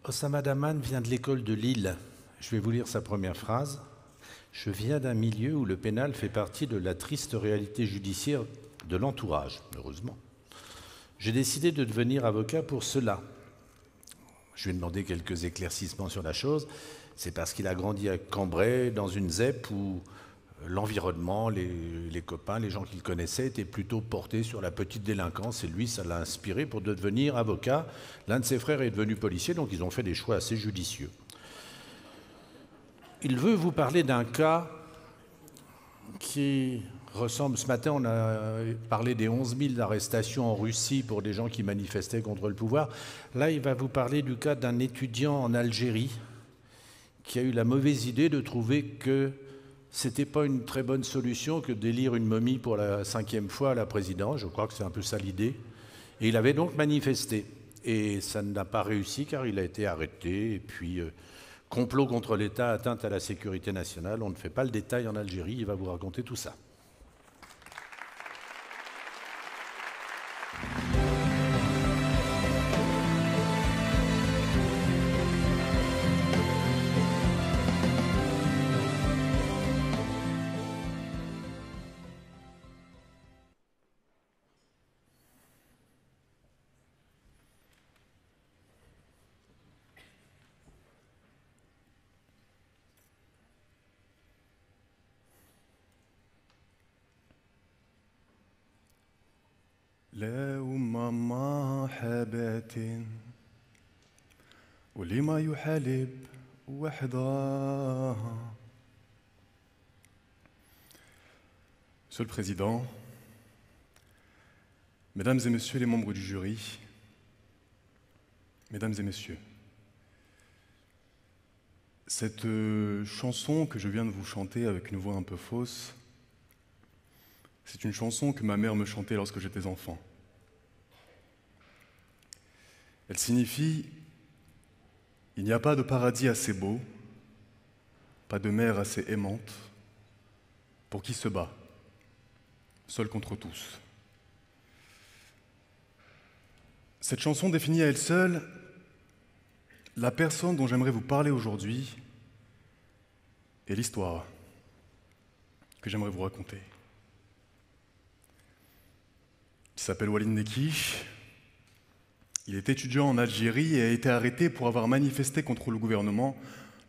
Osama Daman vient de l'école de Lille. Je vais vous lire sa première phrase. « Je viens d'un milieu où le pénal fait partie de la triste réalité judiciaire de l'entourage, heureusement. J'ai décidé de devenir avocat pour cela. » Je lui ai demandé quelques éclaircissements sur la chose. C'est parce qu'il a grandi à Cambrai, dans une ZEP où l'environnement, les copains, les gens qu'il connaissait étaient plutôt portés sur la petite délinquance et lui, ça l'a inspiré pour devenir avocat. L'un de ses frères est devenu policier, donc ils ont fait des choix assez judicieux. Il veut vous parler d'un cas qui ressemble... Ce matin, on a parlé des 11 000 arrestations en Russie pour des gens qui manifestaient contre le pouvoir. Là, il va vous parler du cas d'un étudiant en Algérie qui a eu la mauvaise idée de trouver que c'était pas une très bonne solution que d'élire une momie pour la 5e fois à la présidence. Je crois que c'est un peu ça l'idée. Et il avait donc manifesté. Et ça n'a pas réussi car il a été arrêté. Et puis, complot contre l'État, atteinte à la sécurité nationale. On ne fait pas le détail en Algérie. Il va vous raconter tout ça. لأم محبة ولما يحلب وحدها. Monsieur le Président, Mesdames et Messieurs les membres du jury, Mesdames et Messieurs, cette chanson que je viens de vous chanter avec une voix un peu fausse, c'est une chanson que ma mère me chantait lorsque j'étais enfant. Elle signifie « Il n'y a pas de paradis assez beau, pas de mer assez aimante, pour qui se bat, seul contre tous. » Cette chanson définit à elle seule la personne dont j'aimerais vous parler aujourd'hui et l'histoire que j'aimerais vous raconter. Il s'appelle Walid Nekich. Il est étudiant en Algérie et a été arrêté pour avoir manifesté contre le gouvernement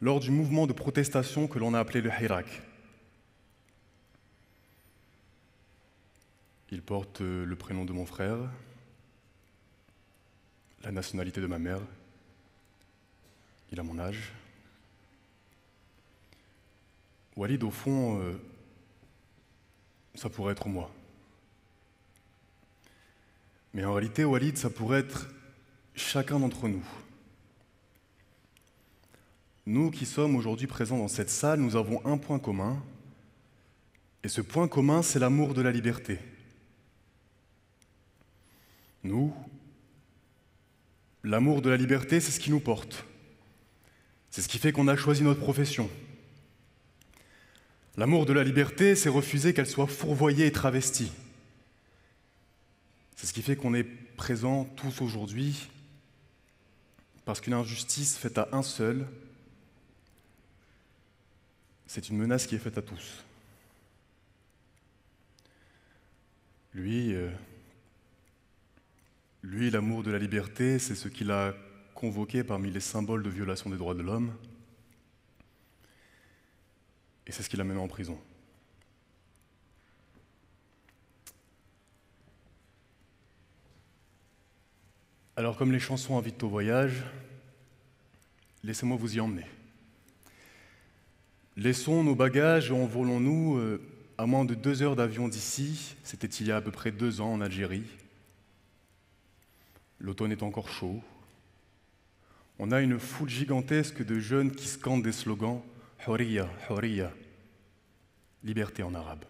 lors du mouvement de protestation que l'on a appelé le Hirak. Il porte le prénom de mon frère, la nationalité de ma mère. Il a mon âge. Walid, au fond, ça pourrait être moi. Mais en réalité, Walid, ça pourrait être chacun d'entre nous. Nous qui sommes aujourd'hui présents dans cette salle, nous avons un point commun. Et ce point commun, c'est l'amour de la liberté. Nous, l'amour de la liberté, c'est ce qui nous porte. C'est ce qui fait qu'on a choisi notre profession. L'amour de la liberté, c'est refuser qu'elle soit fourvoyée et travestie. C'est ce qui fait qu'on est présents tous aujourd'hui, parce qu'une injustice faite à un seul, c'est une menace qui est faite à tous. Lui, l'amour de la liberté, c'est ce qu'il a convoqué parmi les symboles de violation des droits de l'homme, et c'est ce qui l'a mené en prison. Alors, comme les chansons invitent au voyage, laissez-moi vous y emmener. Laissons nos bagages et envolons-nous à moins de 2 heures d'avion d'ici. C'était il y a à peu près 2 ans en Algérie. L'automne est encore chaud. On a une foule gigantesque de jeunes qui scandent des slogans « Horiya, Horiya », liberté en arabe.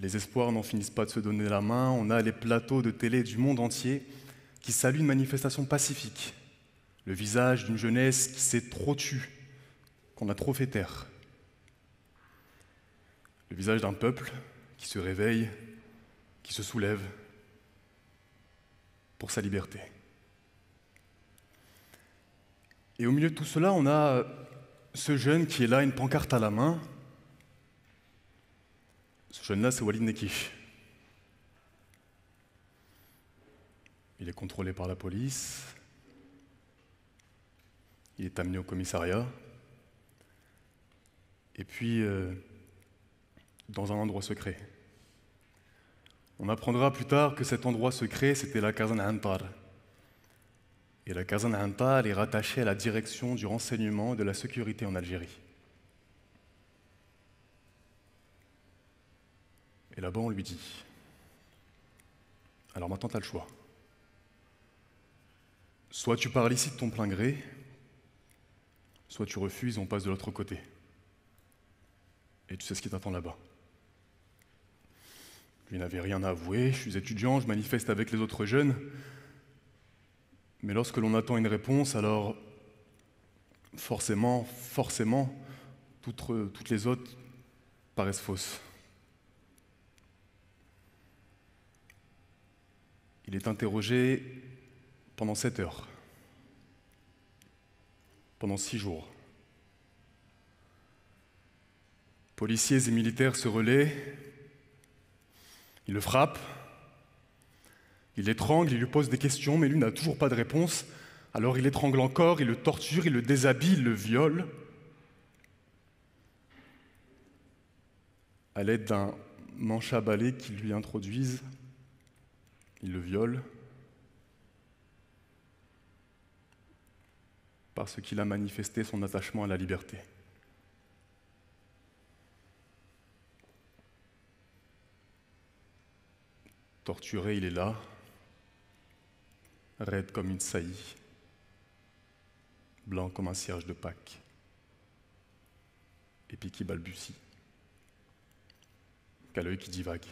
Les espoirs n'en finissent pas de se donner la main. On a les plateaux de télé du monde entier qui saluent une manifestation pacifique, le visage d'une jeunesse qui s'est trop tue, qu'on a trop fait taire. Le visage d'un peuple qui se réveille, qui se soulève pour sa liberté. Et au milieu de tout cela, on a ce jeune qui est là, une pancarte à la main. Ce jeune-là, c'est Walid Nekich. Il est contrôlé par la police. Il est amené au commissariat. Et puis, dans un endroit secret. On apprendra plus tard que cet endroit secret, c'était la Kazan Antar. Et la Kazan Antar est rattachée à la direction du renseignement et de la sécurité en Algérie. Et là-bas, on lui dit, alors maintenant, tu as le choix. Soit tu parles ici de ton plein gré, soit tu refuses et on passe de l'autre côté. Et tu sais ce qui t'attend là-bas. Lui n'avait rien à avouer, je suis étudiant, je manifeste avec les autres jeunes. Mais lorsque l'on attend une réponse, alors forcément, toutes les autres paraissent fausses. Il est interrogé pendant 7 heures, pendant 6 jours. Policiers et militaires se relaient, ils le frappent, ils l'étranglent, ils lui posent des questions, mais lui n'a toujours pas de réponse. Alors il l'étrangle encore, il le torture, il le déshabille, il le viole. À l'aide d'un manche à balai qu'ils lui introduisent, il le viole parce qu'il a manifesté son attachement à la liberté. Torturé, il est là, raide comme une saillie, blanc comme un cierge de Pâques, et puis qui balbutie, qu'à l'œil qui divague.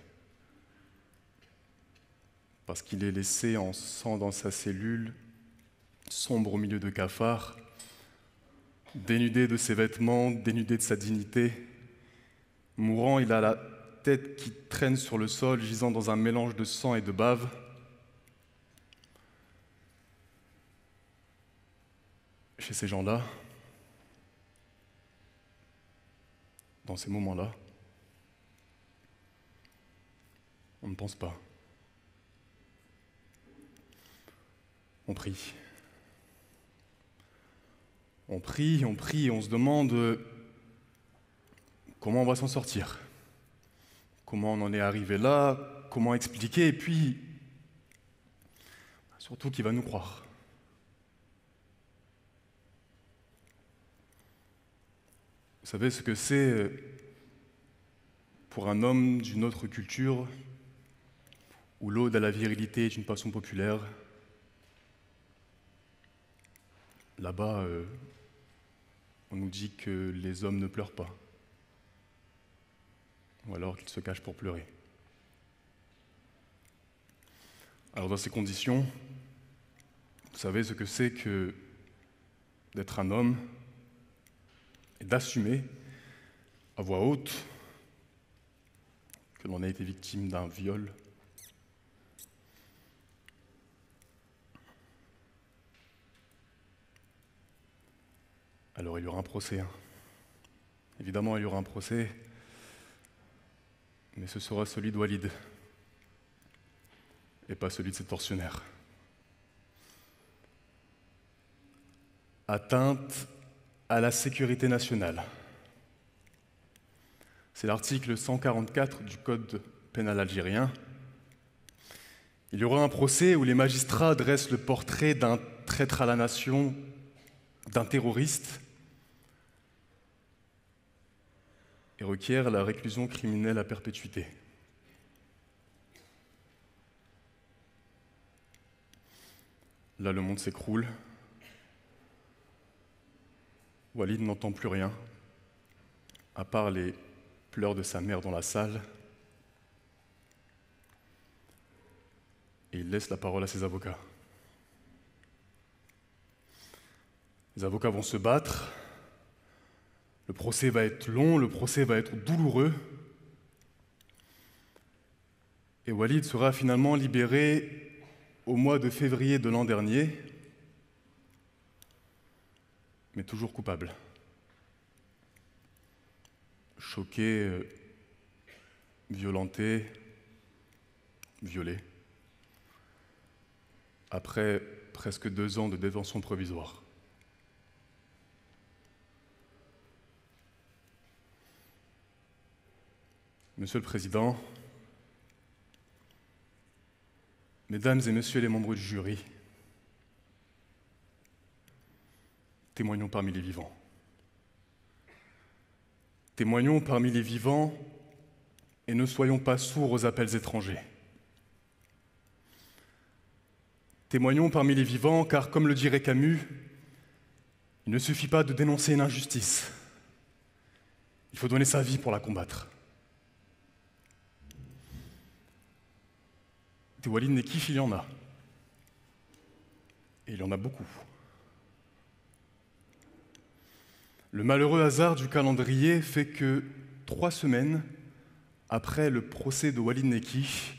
Parce qu'il est laissé en sang dans sa cellule, sombre au milieu de cafards, dénudé de ses vêtements, dénudé de sa dignité. Mourant, il a la tête qui traîne sur le sol, gisant dans un mélange de sang et de bave. Chez ces gens-là, dans ces moments-là, on ne pense pas. On prie. On prie, et on se demande comment on va s'en sortir. Comment on en est arrivé là, comment expliquer, et puis surtout qui va nous croire. Vous savez ce que c'est pour un homme d'une autre culture où l'ode à la virilité est une passion populaire? Là-bas, on nous dit que les hommes ne pleurent pas, ou alors qu'ils se cachent pour pleurer. Alors dans ces conditions, vous savez ce que c'est que d'être un homme et d'assumer à voix haute que l'on a été victime d'un viol. Alors il y aura un procès. Évidemment, il y aura un procès, mais ce sera celui de Walid, et pas celui de ses tortionnaires. Atteinte à la sécurité nationale. C'est l'article 144 du Code pénal algérien. Il y aura un procès où les magistrats dressent le portrait d'un traître à la nation, d'un terroriste, et requiert la réclusion criminelle à perpétuité. Là, le monde s'écroule. Walid n'entend plus rien, à part les pleurs de sa mère dans la salle, et il laisse la parole à ses avocats. Les avocats vont se battre. Le procès va être long, le procès va être douloureux. Et Walid sera finalement libéré au mois de février de l'an dernier, mais toujours coupable. Choqué, violenté, violé, après presque 2 ans de détention provisoire. Monsieur le Président, Mesdames et Messieurs les membres du jury, témoignons parmi les vivants. Témoignons parmi les vivants et ne soyons pas sourds aux appels étrangers. Témoignons parmi les vivants, car comme le dirait Camus, il ne suffit pas de dénoncer une injustice. Il faut donner sa vie pour la combattre. Des Walid Nekif, il y en a. Et il y en a beaucoup. Le malheureux hasard du calendrier fait que 3 semaines après le procès de Walid Nekif,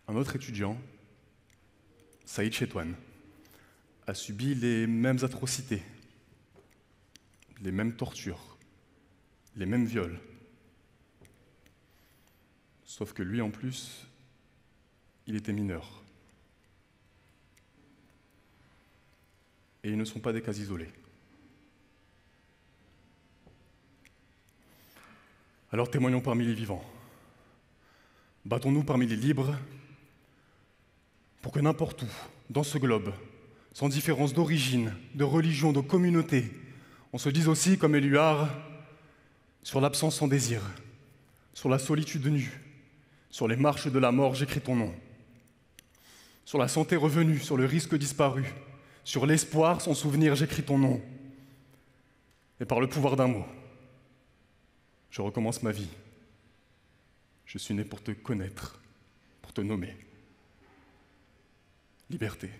un autre étudiant, Saïd Chetouane, a subi les mêmes atrocités, les mêmes tortures, les mêmes viols. Sauf que lui, en plus, il était mineur. Et ils ne sont pas des cas isolés. Alors témoignons parmi les vivants. Battons-nous parmi les libres pour que n'importe où, dans ce globe, sans différence d'origine, de religion, de communauté, on se dise aussi, comme Éluard, sur l'absence sans désir, sur la solitude nue, sur les marches de la mort, j'écris ton nom. Sur la santé revenue, sur le risque disparu, sur l'espoir sans souvenir, j'écris ton nom. Et par le pouvoir d'un mot, je recommence ma vie. Je suis né pour te connaître, pour te nommer. Liberté.